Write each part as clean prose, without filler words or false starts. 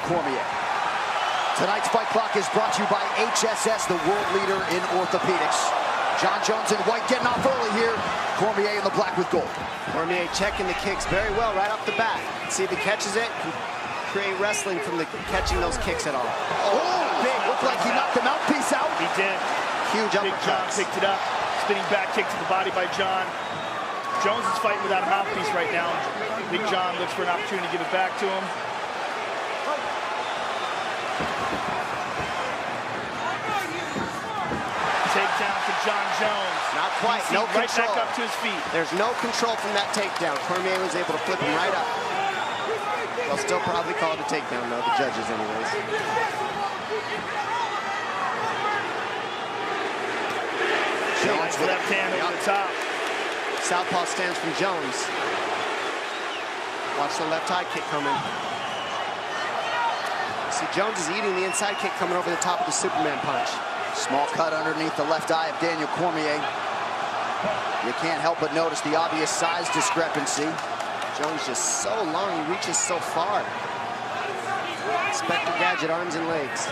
Cormier. Tonight's Fight Clock is brought to you by HSS, the world leader in orthopedics. Jon Jones in white getting off early here. Cormier in the black with gold. Cormier checking the kicks very well right off the bat. See if he catches it. Can create wrestling from the catching those kicks at all. Oh, big. Looked like he knocked the mouthpiece out. He did. Huge Big John uppercuts. picked it up. Spinning back kick to the body by John. Jones is fighting without a mouthpiece right now. Big John looks for an opportunity to give it back to him. Takedown for Jon Jones. Not quite. No right control. back up to his feet. There's no control from that takedown. Cormier was able to flip him right up. They'll still probably call it a takedown, though, the judges anyways. Jones left hand over the top. Southpaw stance from Jones. Watch the left high kick coming. See, Jones is eating the inside kick coming over the top of the Superman punch. Small cut underneath the left eye of Daniel Cormier. You can't help but notice the obvious size discrepancy. Jones just so long, he reaches so far. Inspector Gadget, arms and legs.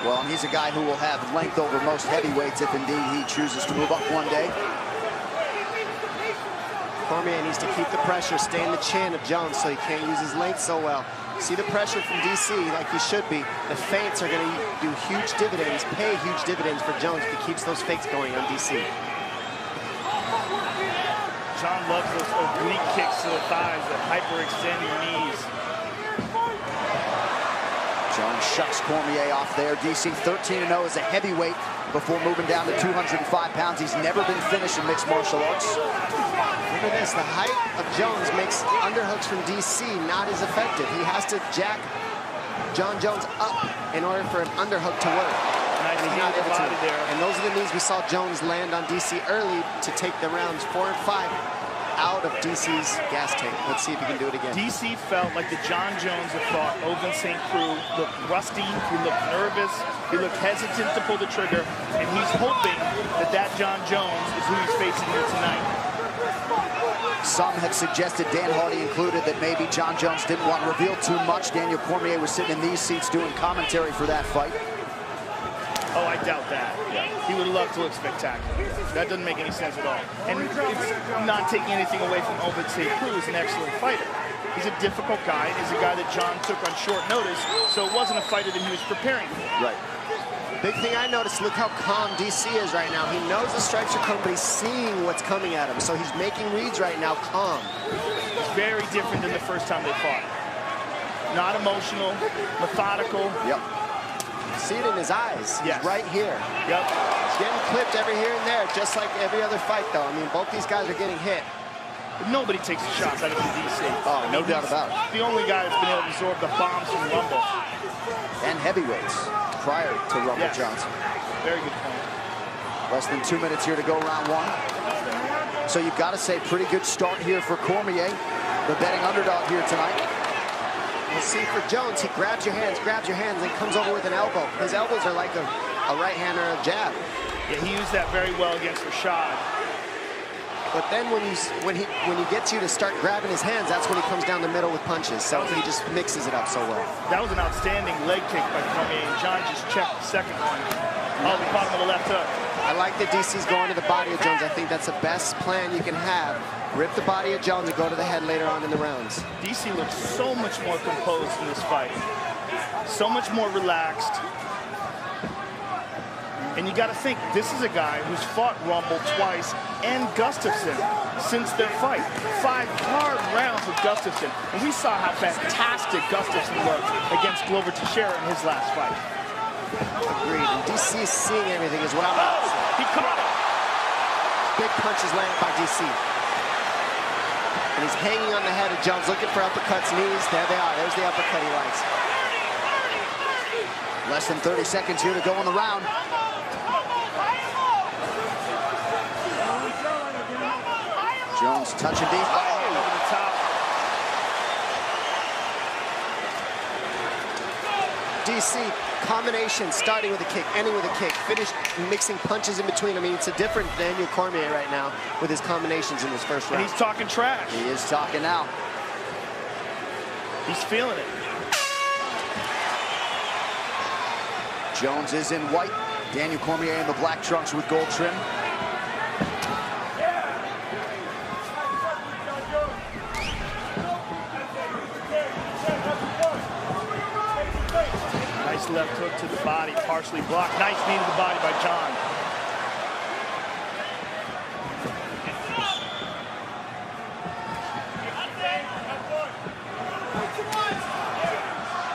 Well, and he's a guy who will have length over most heavyweights if indeed he chooses to move up one day. Cormier needs to keep the pressure, stay in the chin of Jones so he can't use his length so well. See the pressure from DC like he should be. The feints are going to do huge dividends, pay huge dividends for Jones if he keeps those fakes going on DC. John loves those oblique kicks to the thighs that hyperextend your knees. Jones shucks Cormier off there. DC 13-0 as a heavyweight before moving down to 205 pounds. He's never been finished in mixed martial arts. Look at this, the height of Jones makes underhooks from DC not as effective. He has to jack Jon Jones up in order for an underhook to work. Nice and he's not able to. there. And those are the knees we saw Jones land on DC early to take the rounds 4 and 5 out of DC's gas tank. Let's see if he can do it again. DC felt like the Jon Jones that fought Ovince St. Preux looked rusty, he looked nervous, he looked hesitant to pull the trigger, and he's hoping that that Jon Jones is who he's facing here tonight. Some have suggested, Dan Hardy included, that maybe Jon Jones didn't want to reveal too much. Daniel Cormier was sitting in these seats doing commentary for that fight. Oh, I doubt that. Yeah. He would love to look spectacular. That doesn't make any sense at all. And it's not taking anything away from Ovince St. Preux, who's an excellent fighter. He's a difficult guy, and he's a guy that Jon took on short notice, so it wasn't a fighter that he was preparing for. Right. Big thing I noticed, look how calm DC is right now. He knows the strikes are coming, but he's seeing what's coming at him. So he's making reads right now, calm. It's very different than the first time they fought. Not emotional, methodical. Yep. See it in his eyes. Yes. He's right here. Yep. He's getting clipped every here and there, just like every other fight, though. I mean, both these guys are getting hit. But nobody takes the shots out of DC. Oh, no doubt about it. The only guy that's been able to absorb the bombs from Rumble. And heavyweights prior to Rumble Yes. Johnson. Very good point. Less than 2 minutes here to go, round one. So you've got to say, pretty good start here for Cormier, the betting underdog here tonight. We'll see for Jones, he grabs your hands, and comes over with an elbow. His elbows are like a right hand or a jab. Yeah, he used that very well against Rashad. But then when he gets you to start grabbing his hands, that's when he comes down the middle with punches. So he just mixes it up so well. That was an outstanding leg kick by Cormier, and Jon just checked the second one. Oh, he caught him with a left hook. I like that DC's going to the body of Jones. I think that's the best plan you can have. Rip the body of Jones and go to the head later on in the rounds. DC looks so much more composed in this fight. So much more relaxed. And you got to think, this is a guy who's fought Rumble twice and Gustafsson since their fight. 5 hard rounds with Gustafsson. And we saw how fantastic Gustafsson looked against Glover Teixeira in his last fight. Agreed. And DC is seeing everything as well. Oh, he caught it. Big punches landed by DC. And he's hanging on the head of Jones, looking for uppercuts, knees. There they are. There's the uppercut he likes. Less than 30 seconds here to go in the round. Jones touching deep. Oh, over the top. DC, combination, starting with a kick, ending with a kick, finish mixing punches in between. I mean, it's a different Daniel Cormier right now with his combinations in this first round. And he's talking trash. He is talking now. He's feeling it. Jones is in white. Daniel Cormier in the black trunks with gold trim. Nice left hook to the body, partially blocked. Nice knee to the body by John.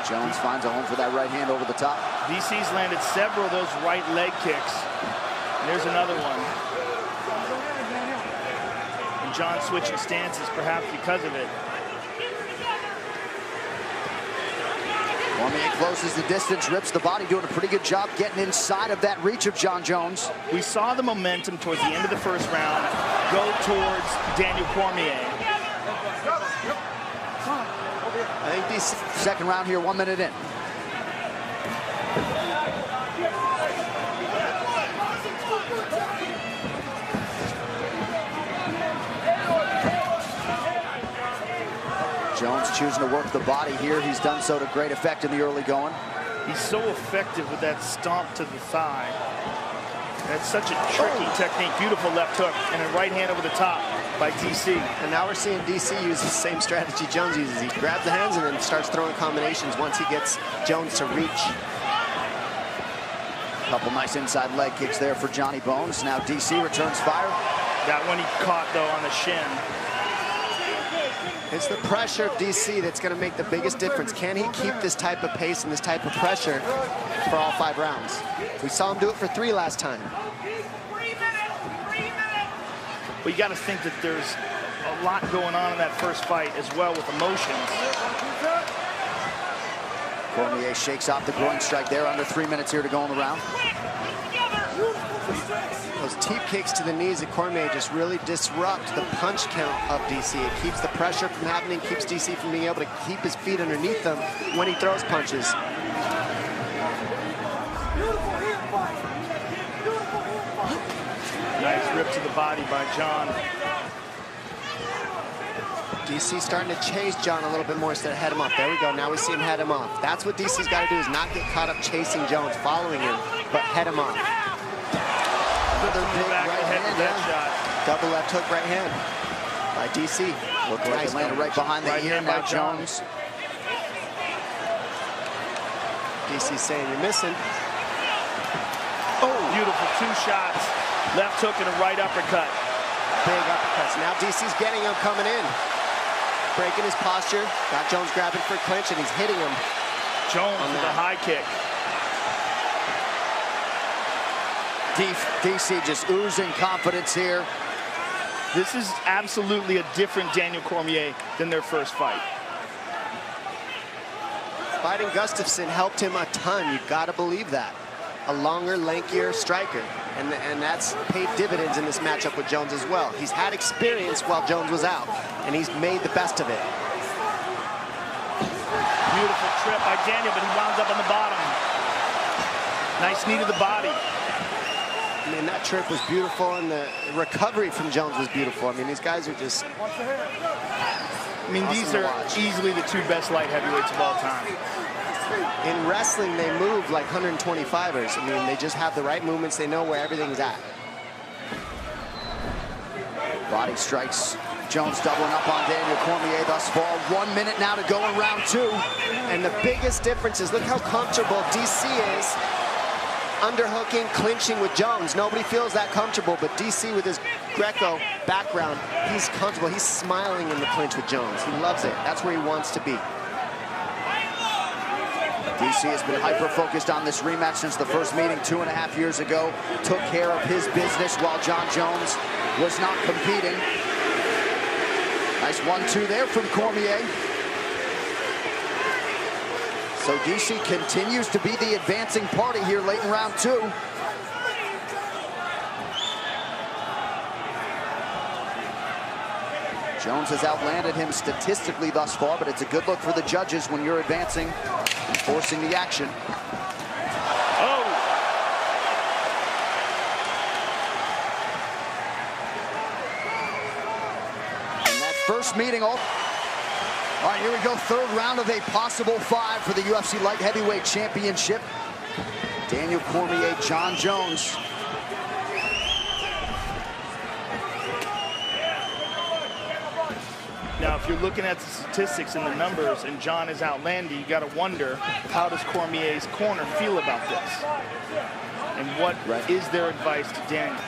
Jones finds a home for that right hand over the top. DC's landed several of those right leg kicks. And there's another one. And John switching stances, perhaps because of it. Cormier closes the distance, rips the body, doing a pretty good job getting inside of that reach of John Jones. We saw the momentum towards the end of the first round go towards Daniel Cormier. I think this second round here, 1 minute in. Jones choosing to work the body here. He's done so to great effect in the early going. He's so effective with that stomp to the thigh. That's such a tricky technique. Beautiful left hook and a right hand over the top by DC. And now we're seeing DC use the same strategy Jones uses. He grabs the hands and then starts throwing combinations once he gets Jones to reach. Couple nice inside leg kicks there for Johnny Bones. Now DC returns fire. That one he caught, though, on the shin. It's the pressure of DC that's going to make the biggest difference. Can he keep this type of pace and this type of pressure for all 5 rounds? We saw him do it for 3 last time. But you got to think that there's a lot going on in that first fight as well with emotions. Cormier shakes off the groin strike there. Under 3 minutes here to go in the round. Those teep kicks to the knees of Cormier just really disrupt the punch count of DC. It keeps the pressure from happening, keeps DC from being able to keep his feet underneath them when he throws punches. Nice rip to the body by John. DC starting to chase John a little bit more instead of head him off. There we go. Now we see him head him off. That's what DC's got to do, is not get caught up chasing Jones, following him, but head him off. Another big Back right ahead with hand, that shot. Double left hook right hand by DC. Looked like it landed right behind the Right ear. hand Now by Jones. DC saying you're missing. Oh, beautiful 2 shots. Left hook and a right uppercut. Big uppercuts. Now DC's getting him coming in. Breaking his posture. Got Jones grabbing for a clinch and he's hitting him. Jones with a high kick. DC just oozing confidence here. This is absolutely a different Daniel Cormier than their first fight. Fighting Gustafsson helped him a ton. You've got to believe that. A longer, lankier striker. And that's paid dividends in this matchup with Jones as well. He's had experience while Jones was out, and he's made the best of it. Beautiful trip by Daniel, but he wound up on the bottom. Nice knee to the body. I mean, that trip was beautiful, and the recovery from Jones was beautiful. I mean, these guys are just I mean, these are watch. easily the 2 best light heavyweights of all time. In wrestling, they move like 125ers. I mean, they just have the right movements. They know where everything's at. Body strikes. Jones doubling up on Daniel Cormier thus far. 1 minute now to go in round 2. And the biggest difference is look how comfortable DC is underhooking, clinching with Jones. Nobody feels that comfortable, but DC with his Greco background, he's comfortable. He's smiling in the clinch with Jones. He loves it. That's where he wants to be. DC has been hyper-focused on this rematch since the first meeting 2.5 years ago. Took care of his business while John Jones was not competing. Nice 1-2 there from Cormier. So DC continues to be the advancing party here late in round 2. Jones has outlanded him statistically thus far, but it's a good look for the judges when you're advancing and forcing the action. Oh! And that first meeting, all right, here we go, 3rd round of a possible 5 for the UFC Light Heavyweight Championship. Daniel Cormier, John Jones. Now, if you're looking at the statistics and the numbers, and John is outlandy, you got to wonder, how does Cormier's corner feel about this? And what is their advice to Daniel?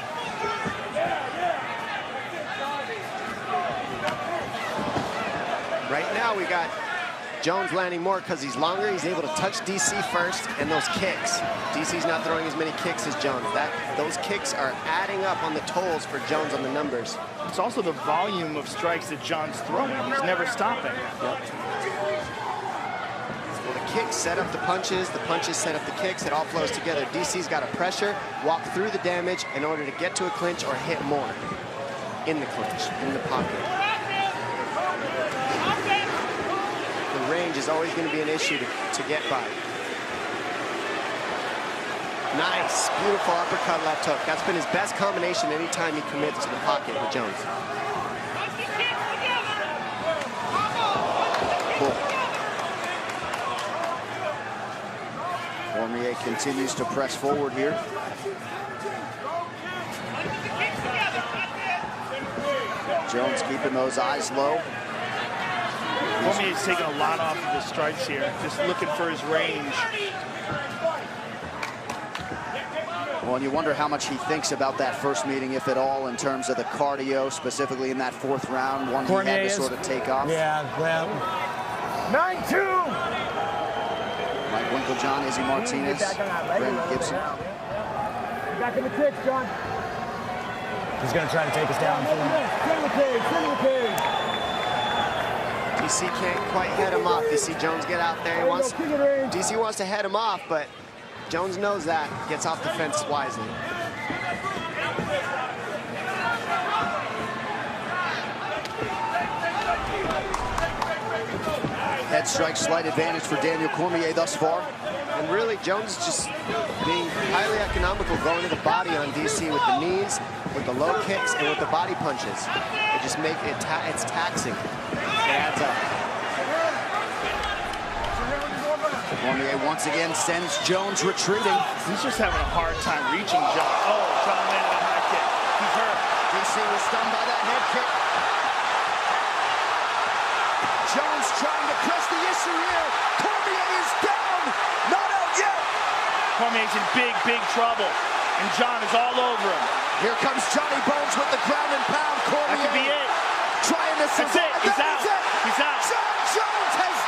Right now, we got Jones landing more because he's longer. He's able to touch DC first, and those kicks. DC's not throwing as many kicks as Jones. Those kicks are adding up on the tolls for Jones on the numbers. It's also the volume of strikes that John's throwing. He's never stopping. Yep. Well, the kicks set up the punches set up the kicks. It all flows together. DC's got to pressure, walk through the damage in order to get to a clinch or hit more in the clinch, in the pocket. The range is always going to be an issue to get by. Nice, beautiful uppercut left hook. That's been his best combination anytime he commits to the pocket with Jones. Cool. Cormier continues to press forward here. Jones keeping those eyes low. Cormier's taking a lot off of his strikes here, just looking for his range. Well, and you wonder how much he thinks about that first meeting, if at all, in terms of the cardio, specifically in that fourth round, one Cormier he had to sort of take off. Yeah, well. 9-2! Mike Winklejohn, Izzy Martinez, Brandon Gibson. Back in the kicks, John. He's going to try to take us down. DC can't quite head him off. You see Jones get out there. DC wants to head him off, but Jones knows that. Gets off the fence wisely. Head strike, slight advantage for Daniel Cormier thus far. And really, Jones is just being highly economical, going to the body on DC with the knees, with the low kicks, and with the body punches. It just make it it's taxing. It adds up. Cormier once again sends Jones retreating. He's just having a hard time reaching John. Oh, John landed a high kick. He's hurt. DC was stunned by that head kick. Jones trying to press the issue here. Cormier is down. Not out yet. Cormier's in big, big trouble. And John is all over him. Here comes Johnny Bones with the ground and pound. Cormier. That could be it. Trying to survive. That's it. He's out. He's out. John Jones has